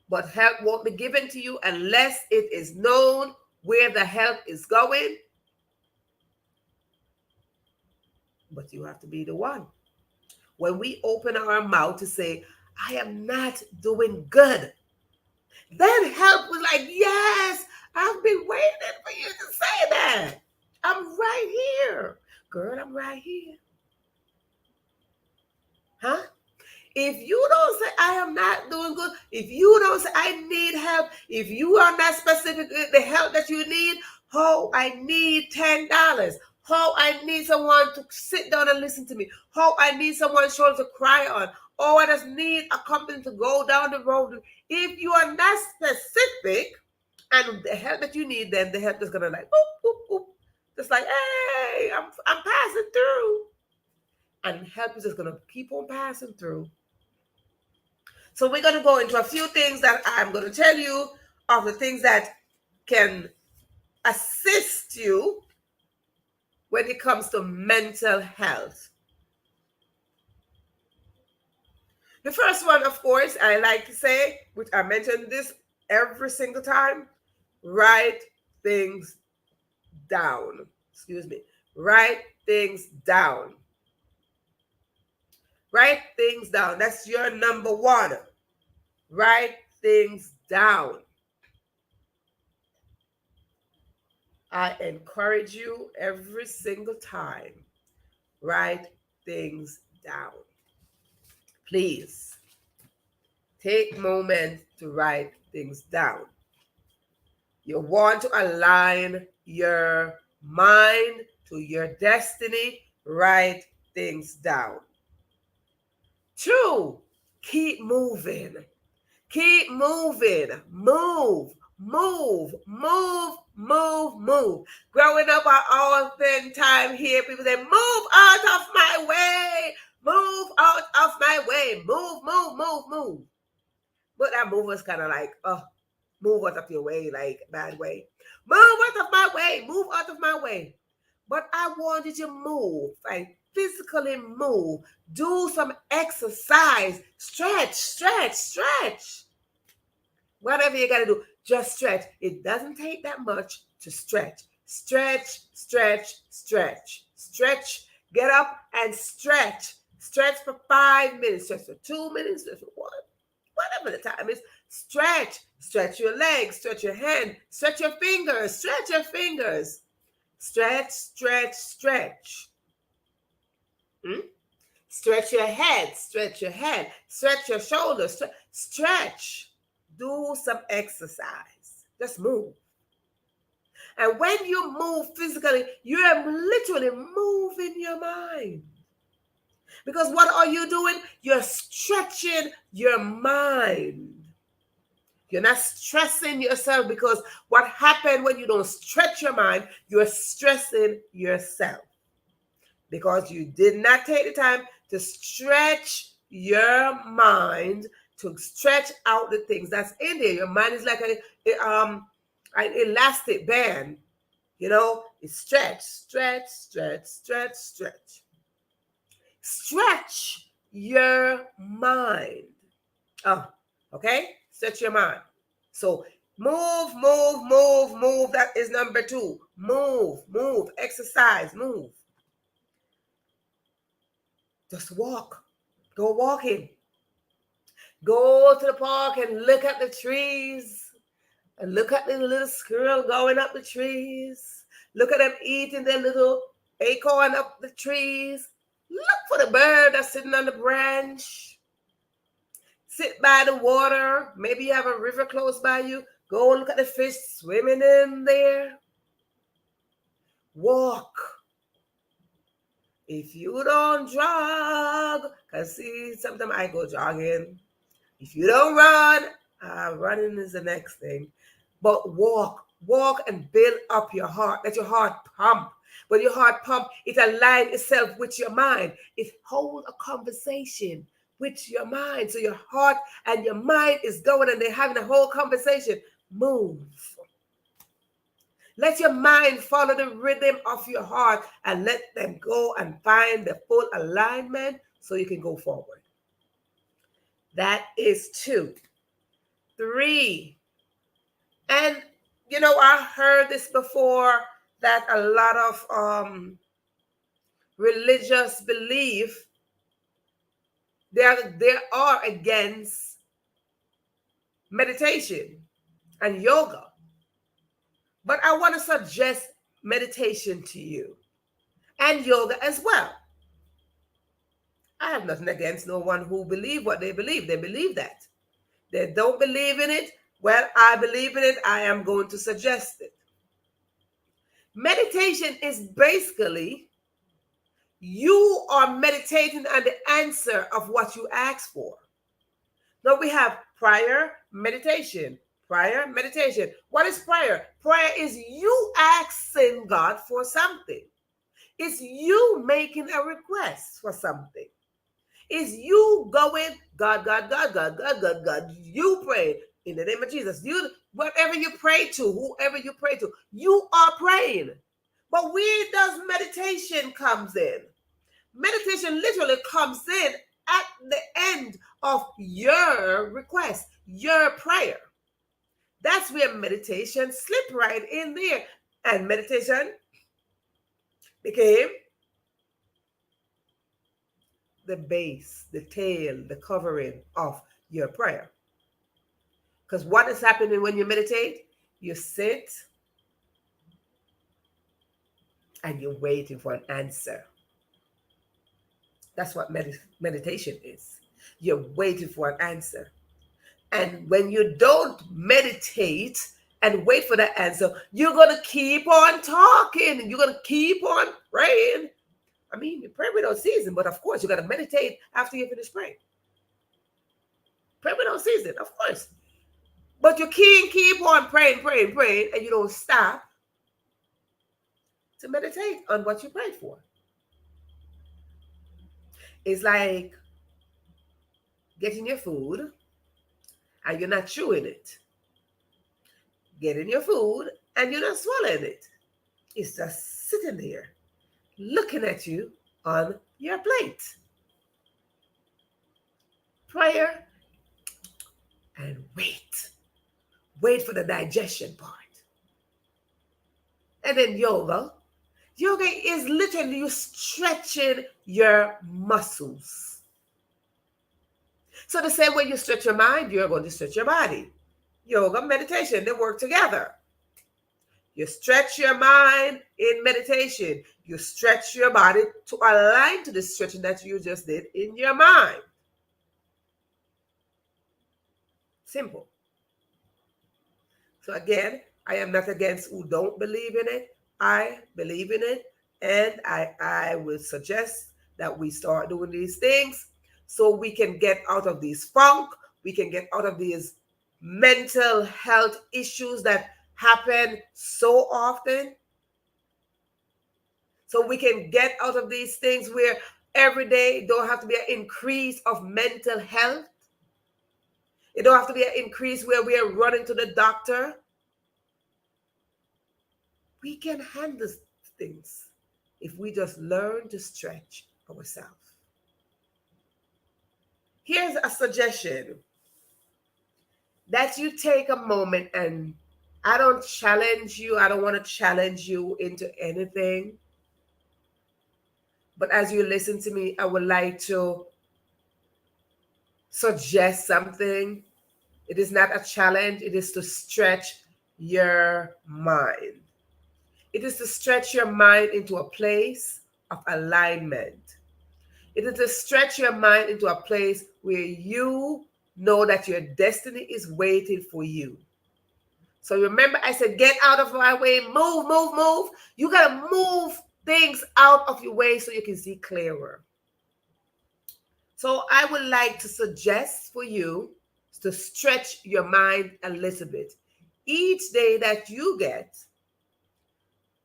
but help won't be given to you unless it is known where the help is going. But you have to be the one. When we open our mouth to say, I am not doing good, then help was like, yes, I've been waiting for you to say that. I'm right here. Girl, I'm right here. Huh? If you don't say, I am not doing good, if you don't say, I need help, if you are not specific with the help that you need, oh, I need $10. Oh, I need someone to sit down and listen to me. Oh, I need someone's shoulder to cry on. Oh, I just need a company to go down the road. If you are not specific and the help that you need, then the help is gonna like, boop, boop, boop. Just like, hey, I'm passing through. And help is just gonna keep on passing through. So we're going to go into a few things that I'm going to tell you of the things that can assist you when it comes to mental health. The first one, of course, I like to say, which I mentioned this every single time, write things down. Excuse me. Write things down. Write things down. That's your number one. Write things down. I encourage you every single time, write things down. Please take a moment to write things down. You want to align your mind to your destiny, write things down. 2, keep moving. Keep moving. Move. Growing up, I all spend time here. People say, move out of my way. Move out of my way. Move. But that move was kind of like, move out of your way, like bad way. Move out of my way. Move out of my way. But I want you to move, like physically move. Do some exercise. Stretch. Whatever you got to do, just stretch. It doesn't take that much to stretch. Stretch. Get up and stretch. Stretch for 5 minutes. Stretch for 2 minutes. Stretch for 1. Whatever the time is. Stretch. Stretch your legs. Stretch your hand. Stretch your fingers. Stretch. Stretch your head. Stretch your shoulders. Stretch. Do some exercise. Just move. And when you move physically, you are literally moving your mind. Because what are you doing? You're stretching your mind. You're not stressing yourself, because what happens when you don't stretch your mind, you're stressing yourself. Because you did not take the time to stretch your mind, to stretch out the things that's in there. Your mind is like an elastic band. You know, it's stretch. Stretch your mind. Oh, okay? Stretch your mind. So move. That is number 2. Move. Exercise, move. Just walk. Go walking. Go to the park and look at the trees. And look at the little squirrel going up the trees. Look at them eating their little acorn up the trees. Look for the bird that's sitting on the branch. Sit by the water. Maybe you have a river close by you. Go look at the fish swimming in there. Walk. If you don't jog, because see, sometimes I go jogging. If you don't run, running is the next thing. But walk and build up your heart. Let your heart pump. When your heart pump, it aligns itself with your mind. It holds a conversation with your mind. So your heart and your mind is going and they're having a whole conversation. Move. Let your mind follow the rhythm of your heart and let them go and find the full alignment so you can go forward. That is 2. 3. And, you know, I heard this before, that a lot of religious belief, they are against meditation and yoga. But I want to suggest meditation to you and yoga as well. I have nothing against no one who believe what they believe. They believe that. They don't believe in it. Well, I believe in it. I am going to suggest it. Meditation is basically you are meditating on the answer of what you ask for. Now we have prior meditation. Prior meditation. What is prayer? Prayer is you asking God for something. It's you making a request for something. It's you going, God, God, God, God, God, God, God. You pray in the name of Jesus. You, whatever you pray to, whoever you pray to, you are praying. But where does meditation comes in? Meditation literally comes in at the end of your request, your prayer. That's where meditation slipped right in there. And meditation became the base, the tail, the covering of your prayer. Because what is happening when you meditate? You sit and you're waiting for an answer. That's what meditation is. You're waiting for an answer. And when you don't meditate and wait for the answer, you're going to keep on talking. You're going to keep on praying. I mean, you pray without ceasing, but of course, you got to meditate after you finish praying. Pray without ceasing, of course. But you can't keep on praying, and you don't stop to meditate on what you prayed for. It's like getting your food and you're not chewing it. Getting your food and you're not swallowing it. It's just sitting there looking at you on your plate. Prayer and wait. Wait for the digestion part. And then yoga. Yoga is literally you stretching your muscles. So the same way you stretch your mind, you're going to stretch your body. Yoga, meditation, they work together. You stretch your mind in meditation. You stretch your body to align to the stretching that you just did in your mind. Simple. So again, I am not against who don't believe in it. I believe in it. And I would suggest that we start doing these things so we can get out of these funk. We can get out of these mental health issues that happen so often. So we can get out of these things where every day don't have to be an increase of mental health. It don't have to be an increase where we are running to the doctor. We can handle things if we just learn to stretch ourselves. Here's a suggestion that you take a moment, and I don't challenge you. I don't want to challenge you into anything. But as you listen to me, I would like to suggest something. It is not a challenge. It is to stretch your mind. It is to stretch your mind into a place of alignment. It is to stretch your mind into a place where you know that your destiny is waiting for you. So remember, I said, get out of my way, move, move, move. You got to move things out of your way so you can see clearer. So I would like to suggest for you to stretch your mind a little bit. Each day that you get,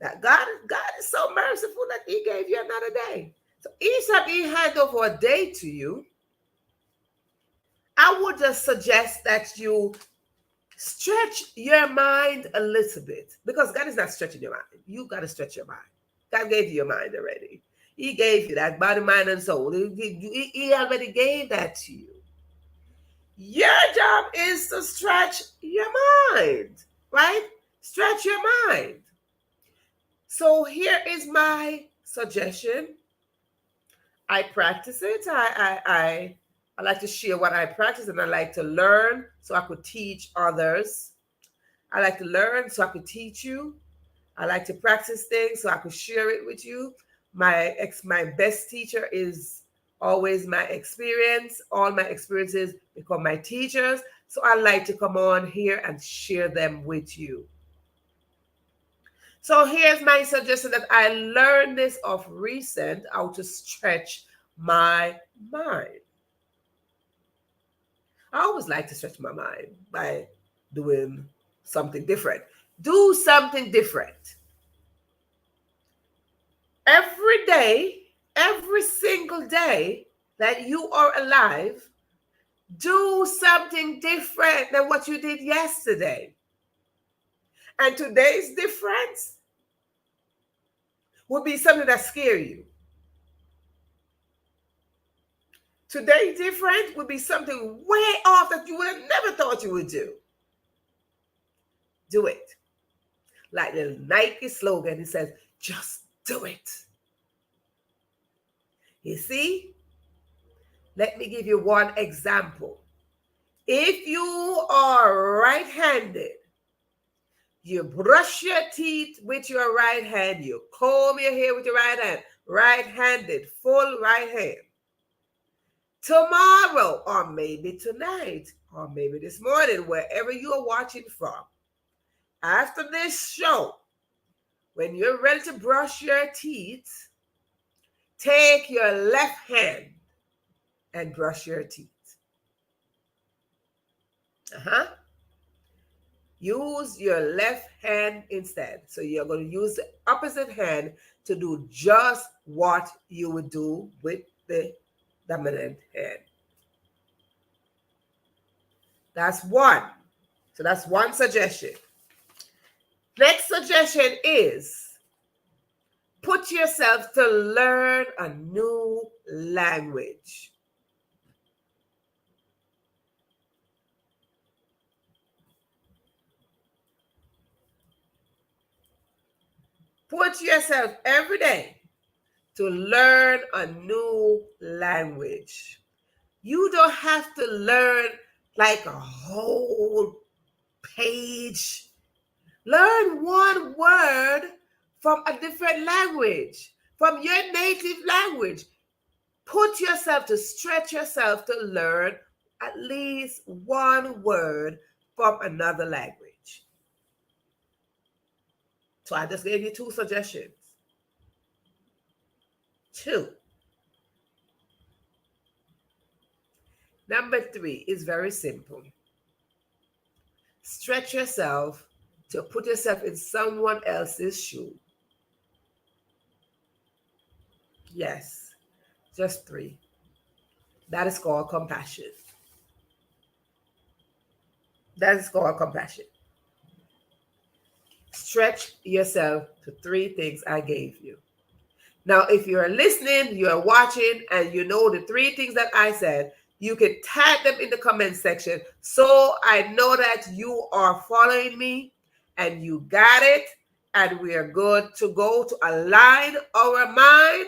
that God is so merciful that he gave you another day. So each time he hand over a day to you, I would just suggest that you stretch your mind a little bit, because God is not stretching your mind. You got to stretch your mind. God gave you your mind already. He gave you that body, mind, and soul. He already gave that to you. Your job is to stretch your mind, right? Stretch your mind. So here is my suggestion. I practice it. I like to share what I practice, and I like to learn so I could teach others. I like to learn so I could teach you. I like to practice things so I could share it with you. My best teacher is always my experience. All my experiences become my teachers. So I like to come on here and share them with you. So here's my suggestion that I learned this of recent, how to stretch my mind. I always like to stretch my mind by doing something different. Do something different. Every day, every single day that you are alive, do something different than what you did yesterday. And today's difference would be something that scares you. Today's difference would be something way off that you would have never thought you would do. Do it. Like the Nike slogan, it says, just do it. You see? Let me give you one example. If you are right-handed, you brush your teeth with your right hand, you comb your hair with your right hand, right-handed, full right hand. Tomorrow, or maybe tonight, or maybe this morning, wherever you are watching from, after this show, when you're ready to brush your teeth, take your left hand and brush your teeth. Use your left hand instead. So you're going to use the opposite hand to do just what you would do with the dominant hand. That's one. So that's one suggestion. Next suggestion is put yourself to learn a new language. Put yourself every day to learn a new language. You don't have to learn like a whole page. Learn one word from a different language, from your native language. Put yourself to stretch yourself to learn at least one word from another language. So I just gave you two suggestions. 2. Number 3 is very simple. Stretch yourself to put yourself in someone else's shoe. Yes, just 3. That is called compassion. That is called compassion. Stretch yourself to 3 things I gave you. Now, if you're listening, you're watching, and you know the 3 things that I said, you can type them in the comment section so I know that you are following me and you got it, and we are good to go to align our mind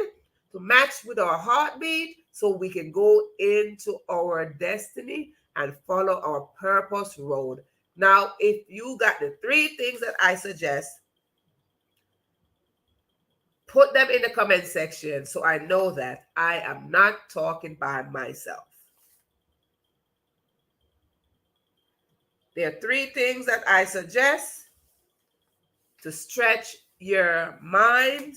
to match with our heartbeat so we can go into our destiny and follow our purpose road. Now, if you got the 3 things that I suggest, put them in the comment section so I know that I am not talking by myself. There are 3 things that I suggest to stretch your mind,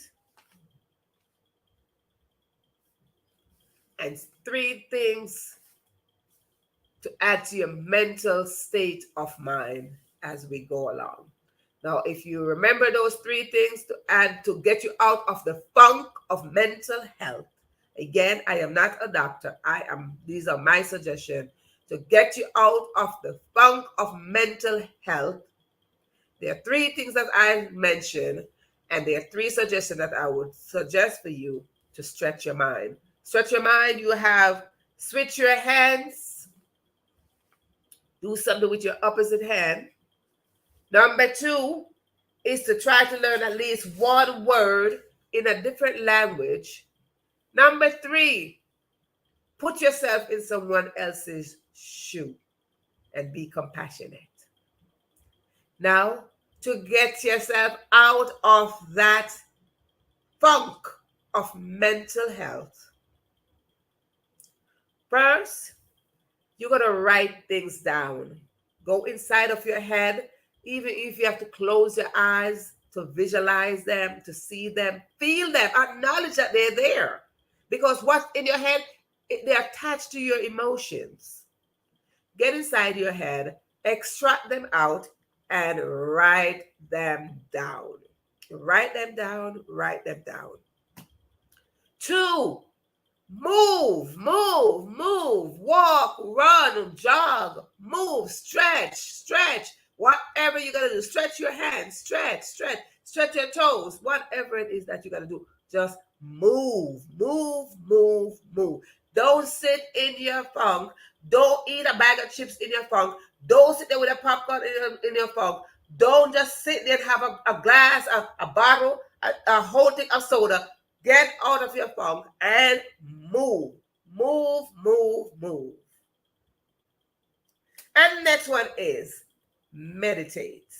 and 3 things to add to your mental state of mind as we go along. Now, if you remember those 3 things to add to get you out of the funk of mental health, again, I am not a doctor. These are my suggestions to get you out of the funk of mental health. There are 3 things that I mentioned, and there are 3 suggestions that I would suggest for you to stretch your mind. Stretch your mind, you have switch your hands, do something with your opposite hand. Number 2 is to try to learn at least one word in a different language. Number 3, put yourself in someone else's shoe and be compassionate. Now, to get yourself out of that funk of mental health, First, you're going to write things down. Go inside of your head, even if you have to close your eyes to visualize them, to see them, feel them, acknowledge that they're there. Because what's in your head, they're attached to your emotions. Get inside your head, extract them out, and write them down. Write them down, write them down. 2, move, walk, run, jog, move, stretch, whatever you're going to do. Stretch your hands, stretch your toes, whatever it is that you got to do. Just move. Don't sit in your funk. Don't eat a bag of chips in your funk. Don't sit there with a popcorn in your funk. Don't just sit there and have a glass, a bottle, a whole thing of soda. Get out of your funk and move. And the next one is meditate.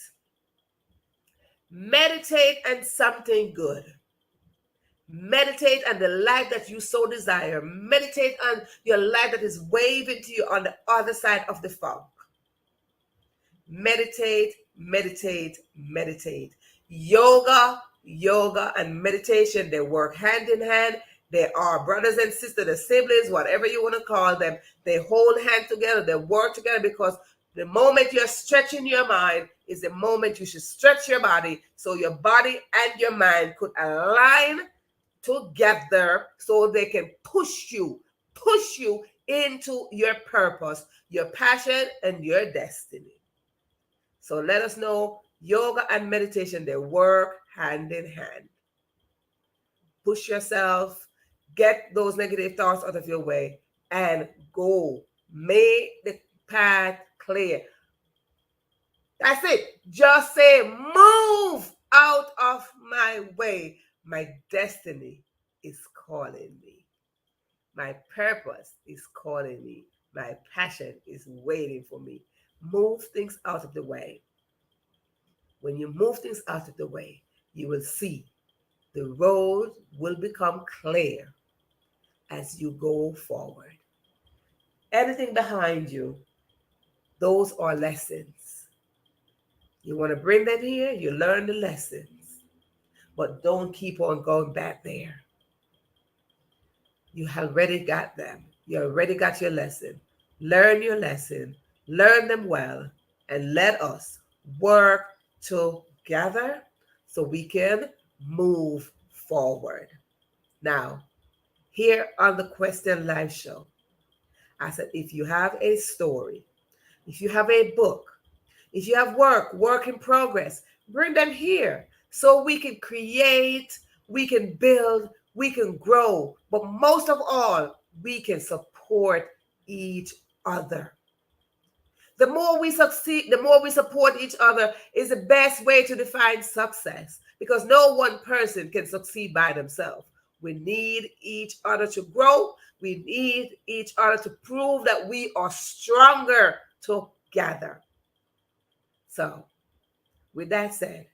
Meditate on something good. Meditate on the life that you so desire. Meditate on your life that is waving to you on the other side of the funk. Meditate. Yoga and meditation, they work hand in hand. They are brothers and sisters, the siblings, whatever you want to call them. They hold hands together, they work together, because the moment you're stretching your mind is the moment you should stretch your body, so your body and your mind could align together so they can push you into your purpose, your passion, and your destiny. So let us know, yoga and meditation, they work hand in hand. Push yourself, get those negative thoughts out of your way, and go. Make the path clear. That's it. Just say, move out of my way. My destiny is calling me. My purpose is calling me. My passion is waiting for me. Move things out of the way. When you move things out of the way, you will see the road will become clear as you go forward. Anything behind you, those are lessons. You want to bring them here, you learn the lessons, but don't keep on going back there. You already got them. You already got your lesson. Learn your lesson, learn them well, and let us work together so we can move forward. Now, here on the Question Live Show, I said, if you have a story, if you have a book, if you have work in progress, bring them here so we can create, we can build, we can grow, but most of all, we can support each other. The more we succeed, the more we support each other is the best way to define success, because no one person can succeed by themselves. We need each other to grow. We need each other to prove that we are stronger together. So, with that said,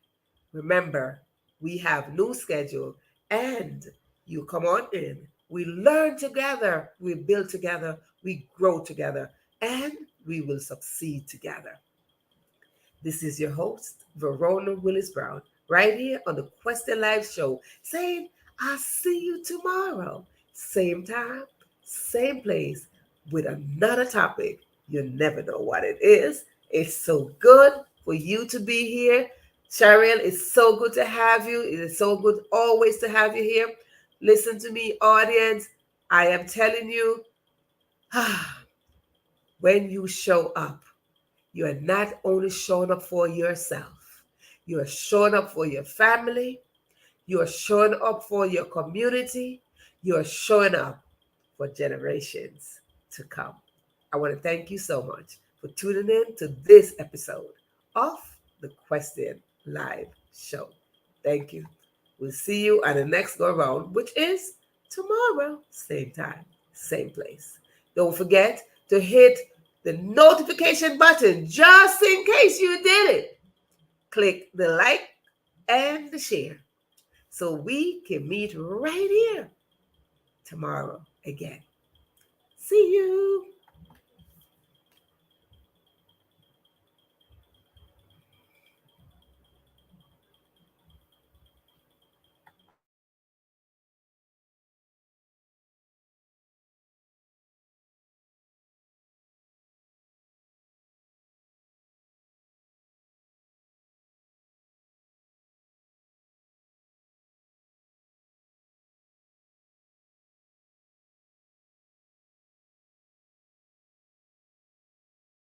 remember, we have new schedule, and you come on in. We learn together, we build together, we grow together, and we will succeed together. This is your host, Verona Willis-Brown, right here on the Question Live Show, saying, I'll see you tomorrow. Same time, same place, with another topic. You never know what it is. It's so good for you to be here. Cheryl, it's so good to have you. It is so good always to have you here. Listen to me, audience. I am telling you, when you show up, you are not only showing up for yourself, you are showing up for your family, you are showing up for your community, you are showing up for generations to come. I want to thank you so much for tuning in to this episode of the Question Live Show. Thank you. We'll see you on the next go around, which is tomorrow, same time, same place. Don't forget to hit the notification button just in case you did it. Click the like and the share so we can meet right here tomorrow again. See you.